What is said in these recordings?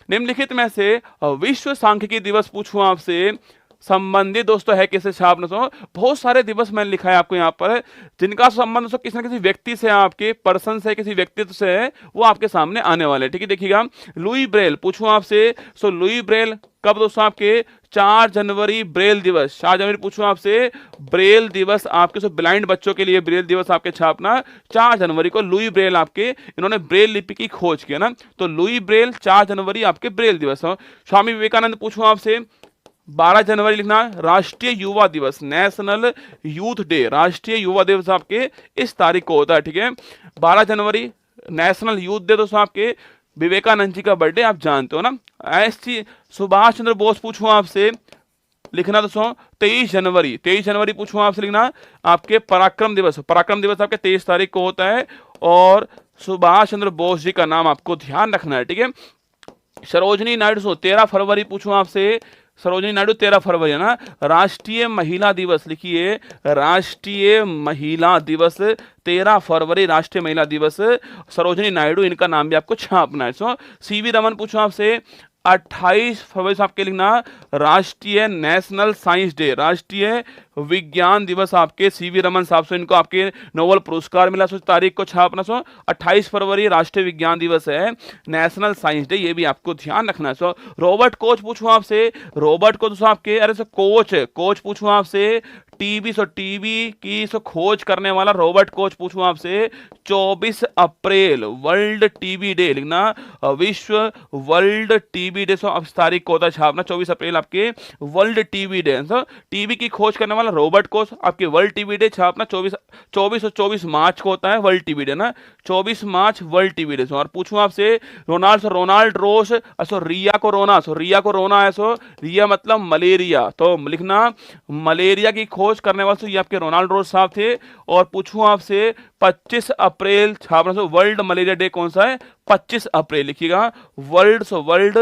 निम्नलिखित में से विश्व सांख्यिकी दिवस पूछूं आपसे संबंधित दोस्तों है किसे छापना। सो बहुत सारे दिवस मैंने लिखा है आपको यहाँ पर जिनका संबंध सो किसी न किसी व्यक्ति से, आपके पर्सन से, किसी व्यक्तित्व से है, वो आपके सामने आने वाले। ठीक है, देखिएगा लुई ब्रेल पूछूं आपसे। सो लुई ब्रेल कब दोस्तों आपके 4 जनवरी ब्रेल दिवस, 4 जनवरी पूछूं आपसे ब्रेल दिवस आपके। सो ब्लाइंड बच्चों के लिए ब्रेल दिवस आपके छापना 4 जनवरी को। लुई ब्रेल आपके इन्होंने ब्रेल लिपि की खोज की ना, तो लुई ब्रेल 4 जनवरी आपके ब्रेल दिवस हो। स्वामी विवेकानंद पूछूं आपसे 12 जनवरी लिखना राष्ट्रीय युवा दिवस, नेशनल यूथ डे, राष्ट्रीय युवा दिवस आपके इस तारीख को होता है। ठीक है, 12 जनवरी नेशनल यूथ डे दोस्तों आपके विवेकानंद जी का बर्थडे आप जानते हो ना। ऐसी सुभाष चंद्र बोस पूछूं आपसे लिखना दोस्तों 23 जनवरी, 23 जनवरी पूछूं आपसे लिखना आपके पराक्रम दिवस, पराक्रम दिवस आपके 23 तारीख को होता है और सुभाष चंद्र बोस जी का नाम आपको ध्यान रखना है। ठीक है, सरोजनी नायडू 13 फरवरी पूछूं आपसे, सरोजनी नायडू 13 फरवरी है ना। राष्ट्रीय महिला दिवस लिखिए, राष्ट्रीय महिला दिवस 13 फरवरी राष्ट्रीय महिला दिवस, सरोजनी नायडू इनका नाम भी आपको छापना है। सो सीवी रमन पूछो आपसे 28 फरवरी से आपके लिखना राष्ट्रीय नेशनल साइंस डे, राष्ट्रीय विज्ञान दिवस आपके सीवी रमन साहब से, इनको आपके नोबेल पुरस्कार मिला। सो तारीख को छापना। सो 28 फरवरी राष्ट्रीय विज्ञान दिवस है, नेशनल साइंस डे, ये भी आपको ध्यान रखना है। सो रॉबर्ट कोच पूछूं आपसे, रॉबर्ट कोच आपके, अरे सो कोच, कोच पूछूं आपसे टीबी, सो टीबी की सो खोज करने वाला रॉबर्ट कोच पूछूं आपसे 24 अप्रैल वर्ल्ड टीबी डे लिखना, विश्व वर्ल्ड टीबी डे। सो अब तारीख को होता है छापना 24 अप्रैल आपके वर्ल्ड टीबी डे। सो टीबी की खोज करने वाला रॉबर्ट कोच आपके वर्ल्ड टीबी डे छापना 24 मार्च को होता है वर्ल्ड टीबी डे ना, 24 मार्च वर्ल्ड टीबी डे। और पूछूं आपसे रोनाल्ड रोस, सो रिया को रोना, सो रिया को रोना है, सो रिया मतलब मलेरिया, तो लिखना मलेरिया की खोज करने वाले ये आपके रोनाल्ड रोस साहब थे। और पूछूं आपसे 25 अप्रैल छापना, सो वर्ल्ड मलेरिया डे कौन सा है, 25 अप्रैल लिखिएगा world, so world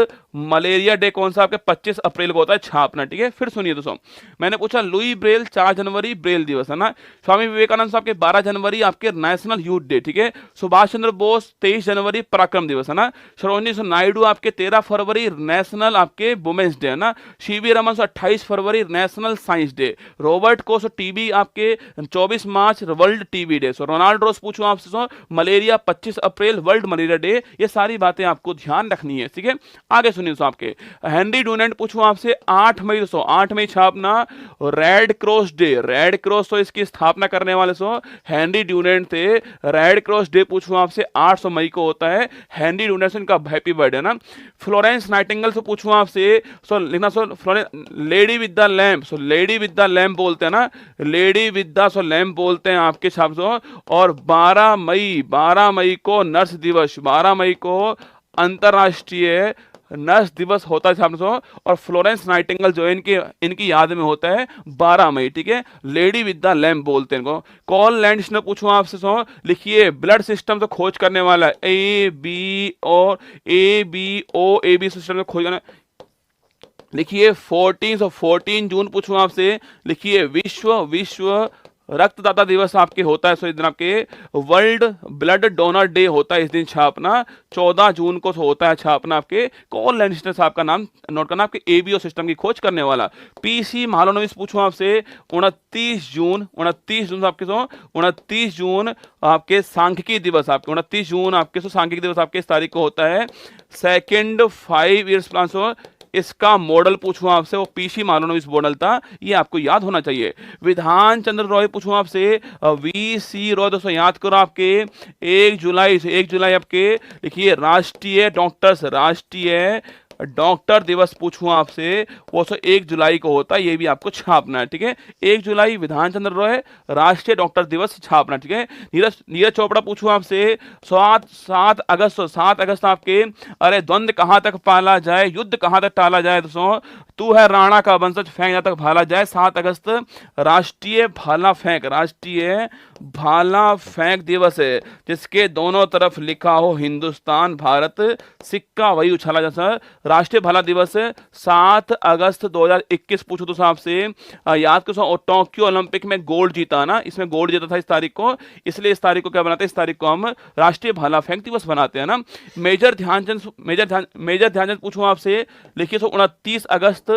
malaria day कौन सा आपके 25 अप्रैल को होता है छापना। ठीक है, फिर सुनिए दोस्तों, मैंने पूछा लुई ब्रेल 4 जनवरी ब्रेल दिवस है ना, स्वामी विवेकानंद साहब के 12 जनवरी आपके नेशनल यूथ डे। ठीक है, सुभाष चंद्र बोस 23 जनवरी पराक्रम दिवस है ना, सरोजनी नायडू आपके 13 फरवरी नेशनल आपके वुमेन्स डे है ना, सीवी रमन 28 फरवरी national science day, Robert Koch TB आपके 24 मार्च world TB day. So Ronald Ross पूछूं आपसे सो मलेरिया 25 अप्रैल वर्ल्ड मलेरिया डे। ये सारी बातें आपको ध्यान रखनी है। ठीक है, आगे सुनिए सो आपके हेनरी डुनेंट पूछूं आपसे 8 मई, सो 8 मई छापना red cross day, red cross तो इसकी स्थापना करने वाले सो हेनरी डुनेंट थे। रेड क्रॉस डे पूछूं आपसे 8 मई को होता है, हेनरी डुनेंट का हैप्पी बर्थडे ना। फ्लोरेंस नाइटिंगेल से पूछूं आपसे, सो लिखना so lady with the lamp, so lady with the lamp बोलते हैं ना, lady with the so lamp बोलते हैं आपके छाप सो। और 12 मई को नर्स दिवस, 12 मई को अंतरराष्ट्रीय नर्स दिवस होता है छाप सो। और फ्लोरेंस नाइटिंगेल जो इनकी याद में होता है 12 मई। ठीक है, लेडी विद द लैम्प बोलते हैं इनको। कॉल लैंड्स ने पूछूं आपसे सो लिखिए ब्लड सिस्टम तो खोज करने वाला है ए बी ओ सिस्टम में खोज करना, लिखिए 14 जून पूछूं आपसे, लिखिए विश्व रक्तदाता दिवस आपके होता है। सो इस दिन आपके वर्ल्ड ब्लड डोनर डे होता है, इस दिन छापना 14 जून को होता है छापना आपके। कॉल लैंडस्टर साहब का नाम नोट करना, आपके एबीओ सिस्टम की खोज करने वाला। पीसी महालनोबिस पूछूं आपसे 29 जून आपके सो 29 जून आपके सांख्यिकी दिवस, आपके 29 जून आपके सो सांख्यिकी दिवस आपके इस तारीख को होता है। सेकेंड 5 ईयर्स प्लान सो इसका मॉडल पूछूं आपसे, वो पीसी महालनोबिस मॉडल था, ये आपको याद होना चाहिए। विधान चंद्र रॉय पूछूं आपसे वीसी रॉय, दोस्तों याद करो आपके 1 जुलाई आपके लिखिए राष्ट्रीय डॉक्टर दिवस पूछूं आपसे, वो 1 जुलाई को होता है, ये भी आपको छापना है। ठीक है, 1 जुलाई विधान चंद्र रॉय राष्ट्रीय डॉक्टर दिवस छापना। ठीक है, नीरज चोपड़ा पूछूं आपसे 7 अगस्त आपके, अरे द्वंद्व कहां तक पाला जाए, युद्ध कहां तक टाला जाए, दोस्तों तू है राणा का वंशज फेंक जहां तक भाला जाए। 7 अगस्त राष्ट्रीय भाला फेंक दिवस है, जिसके दोनों तरफ लिखा हो हिंदुस्तान भारत, सिक्का वही उछाला जा सर। राष्ट्रीय भाला दिवस 7 अगस्त 2021 पूछो दोस्तों आपसे। याद करो टोक्यो ओलंपिक में गोल्ड जीता ना, इसमें गोल्ड जीता था इस तारीख को, इसलिए इस तारीख को क्या बनाते हैं, इस तारीख को हम राष्ट्रीय भाला फेंक दिवस बनाते हैं ना। मेजर ध्यानचंद पूछूं आपसे, लिखिए 29 अगस्त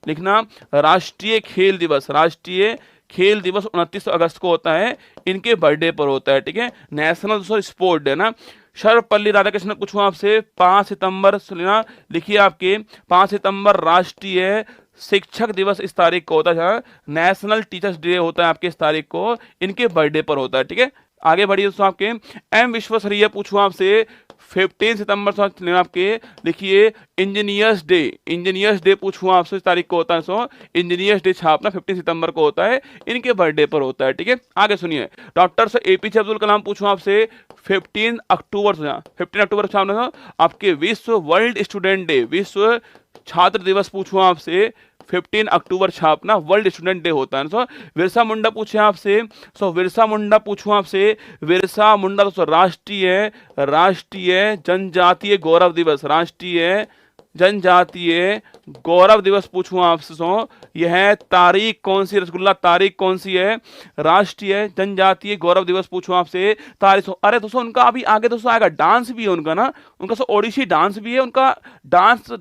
लिखना, राष्ट्रीय खेल दिवस, राष्ट्रीय खेल दिवस 29 अगस्त को होता है, इनके बर्थडे पर होता है, ठीक है। नेशनल स्पोर्ट डे ना। सर्वपल्ली राधाकृष्णन पूछूं आपसे, 5 सितंबर सुनना, लिखिए आपके 5 सितंबर राष्ट्रीय शिक्षक दिवस इस तारीख को होता है, नेशनल टीचर्स डे होता है आपके इस तारीख को, इनके बर्थडे पर होता है, ठीक है। आगे बढ़िए दोस्तों आपके एम विश्वेश्वरैया पूछूं आपसे, 15 सितंबर से आपके लिखिए इंजीनियर्स डे पूछूं आपसे इस तारीख को होता है, सो इंजीनियर्स डे छापना 15 सितंबर को होता है, इनके बर्थडे पर होता है, ठीक है। आगे सुनिए, डॉक्टर एपीजे अब्दुल कलाम पूछूं आपसे, 15 अक्टूबर छापना आपके विश्व वर्ल्ड स्टूडेंट डे, विश्व छात्र दिवस पूछूं आपसे, 15 अक्टूबर छापना वर्ल्ड स्टूडेंट डे होता है। सो बिरसा मुंडा पूछे आपसे, बिरसा मुंडा पूछूं आपसे, बिरसा मुंडा दोस्तों राष्ट्रीय जनजातीय गौरव दिवस, राष्ट्रीय जनजातीय गौरव दिवस पूछूं आपसे, यह तारीख कौन सी, रसगुल्ला तारीख कौन सी है, राष्ट्रीय जनजातीय गौरव दिवस पूछूं आपसे तारीख। अरे दोस्तों उनका अभी आगे दोस्तों आएगा, डांस भी है उनका ना, उनका ओडिसी डांस भी है, उनका डांस,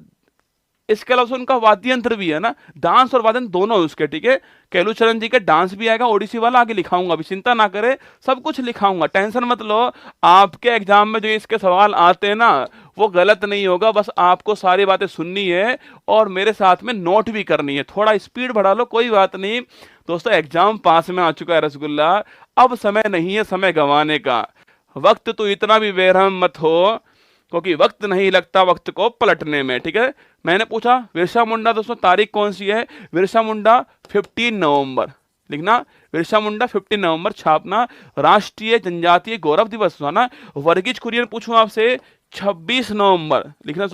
इसके अलावा उनका वाद्य यंत्र भी है ना, डांस और वाद्य दोनों है उसके, ठीक है। केलुचरण जी का डांस भी आएगा, ओडिसी वाला आगे लिखाऊंगा, अभी चिंता ना करे, सब कुछ लिखाऊंगा, टेंशन मत लो। आपके एग्जाम में जो इसके सवाल आते हैं ना वो गलत नहीं होगा, बस आपको सारी बातें सुननी है और मेरे साथ में नोट भी करनी है, थोड़ा स्पीड बढ़ा लो, कोई बात नहीं दोस्तों, एग्जाम पास में आ चुका है रसगुल्ला, अब समय नहीं है समय गंवाने का, वक्त तो इतना भी बेरहम मत हो क्योंकि वक्त नहीं लगता वक्त को पलटने में, ठीक है। मैंने पूछा बिरसा मुंडा दोस्तों तारीख कौन सी है, बिरसा मुंडा 15 नवंबर लिखना, बिरसा मुंडा 15 नवंबर छापना, राष्ट्रीय जनजातीय गौरव दिवस ना। वर्गीज कुरियन पूछूं आपसे, 26 नवंबर लिखना,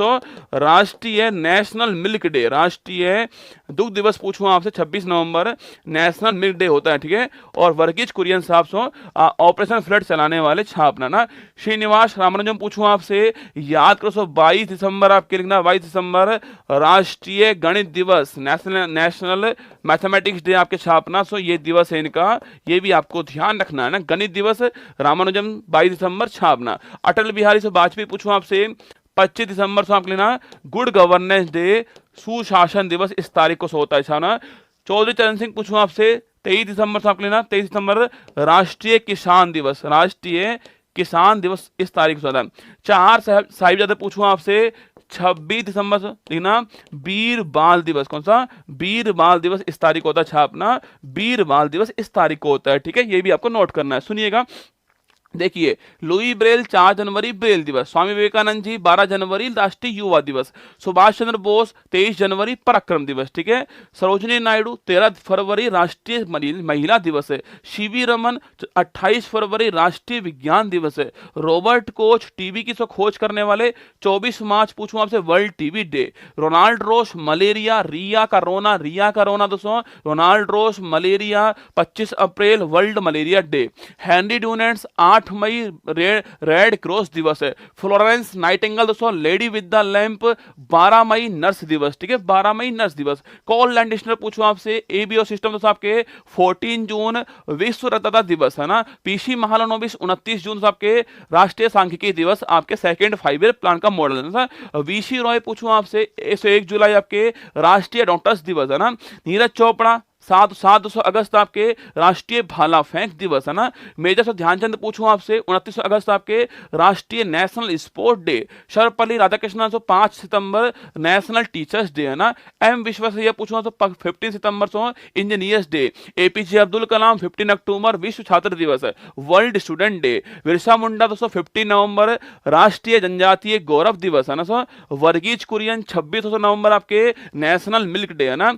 राष्ट्रीय नेशनल मिल्क डे, राष्ट्रीय दुग्ध दिवस पूछूं आपसे, 26 नवंबर नेशनल मिल्क डे होता है, ठीक है। और वर्गीज कुरियन साहब ऑपरेशन फ्लड चलाने वाले छापना ना। श्रीनिवास रामानुजम पूछूं आपसे, याद करो 22 दिसंबर आपके लिखना, 22 दिसंबर राष्ट्रीय गणित दिवस, नेशनल मैथमेटिक्स डे आपके छापना, ये दिवस है इनका, ये भी आपको ध्यान रखना है ना, गणित दिवस रामानुजम 22 दिसंबर छापना। अटल बिहारी वाजपेयी पूछूं आपसे, 25 दिसंबर से आप लेना गुड गवर्नेंस डे, सुशासन दिवस इस तारीख को होता है छाना। चौधरी चरण सिंह पूछूं आपसे, 23 दिसंबर से आप लेना, 23 दिसंबर राष्ट्रीय किसान दिवस, राष्ट्रीय किसान दिवस इस तारीख से होता है। चार साहिबजादे पूछूं आपसे, 26 दिसंबर से लिखना वीर बाल दिवस, कौन सा, वीर बाल दिवस इस तारीख को होता है छापना, वीर बाल दिवस इस तारीख को होता है, ठीक है। ये भी आपको नोट करना है, सुनिएगा। देखिए लुई ब्रेल 4 जनवरी ब्रेल दिवस, स्वामी विवेकानंद जी 12 जनवरी राष्ट्रीय युवा दिवस, सुभाष चंद्र बोस 23 जनवरी पराक्रम दिवस, ठीक है। सरोजिनी नायडू 13 फरवरी राष्ट्रीय महिला दिवस है। सीवी रमन 28 फरवरी राष्ट्रीय विज्ञान दिवस है। रॉबर्ट कोच टीबी की खोज करने वाले 24 मार्च पूछूं आपसे world TB day. Ronald Ross malaria, Riya का रोना दोस्तों, रोनाल्ड रोस मलेरिया 25 अप्रैल world malaria day. Henry Dunant's 8 मई रेड क्रॉस दिवस है। फ्लोरेंस नाइटिंगेल दोस्तों लेडी विद द लैंप 12 मई नर्स दिवस, ठीक है, 12 मई नर्स दिवस। कॉल लैंडिस्टर पूछूं आपसे, एबीओ सिस्टम दोस्तों आपके 14 जून विश्व रक्तदाता दिवस है ना। पीसी महालनोबिस 29 जून आपके राष्ट्रीय सांख्यिकी दिवस, आपके सेकंड 5 ईयर प्लान का मॉडल है ना। वीसी रॉय पूछूं आपसे, 1 जुलाई आपके राष्ट्रीय डॉक्टर्स दिवस है ना। नीरज चोपड़ा 7 अगस्त आपके राष्ट्रीय भाला फेंक दिवस है ना। मेजर से ध्यानचंद पूछूं आपसे, 29 अगस्त आपके राष्ट्रीय national sport day. Sarvepalli Radhakrishnan 5 सितंबर नेशनल टीचर्स डे है ना। एम विश्वेश्वरैया पूछूं तो 15 सितंबर से engineers day. APJ Abdul Kalam 15 अक्टूबर विश्व छात्र दिवस है, world student day. Birsa Munda दोस्तों 15 नवंबर राष्ट्रीय जनजातीय गौरव दिवस है ना। वर्गीज कुरियन 26 नवंबर आपके नेशनल मिल्क डे है ना।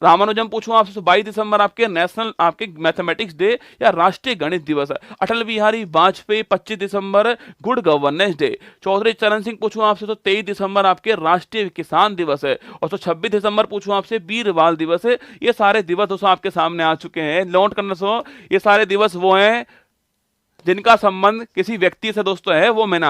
रामानुजम पूछूं आपसे 22 दिसंबर आपके नेशनल आपके मैथमेटिक्स डे या राष्ट्रीय गणित दिवस है। अटल बिहारी वाजपेयी 25 दिसंबर गुड गवर्नेंस डे। चौधरी चरण सिंह पूछूं आपसे तो 23 दिसंबर आपके राष्ट्रीय किसान दिवस है। और तो 26 दिसंबर पूछूं आपसे वीर बाल दिवस है। ये सारे दिवस दोस्तों आपके सामने आ चुके हैं, नोट करना सो ये सारे दिवस वो हैं जिनका संबंध किसी व्यक्ति से दोस्तों है, वो मैंने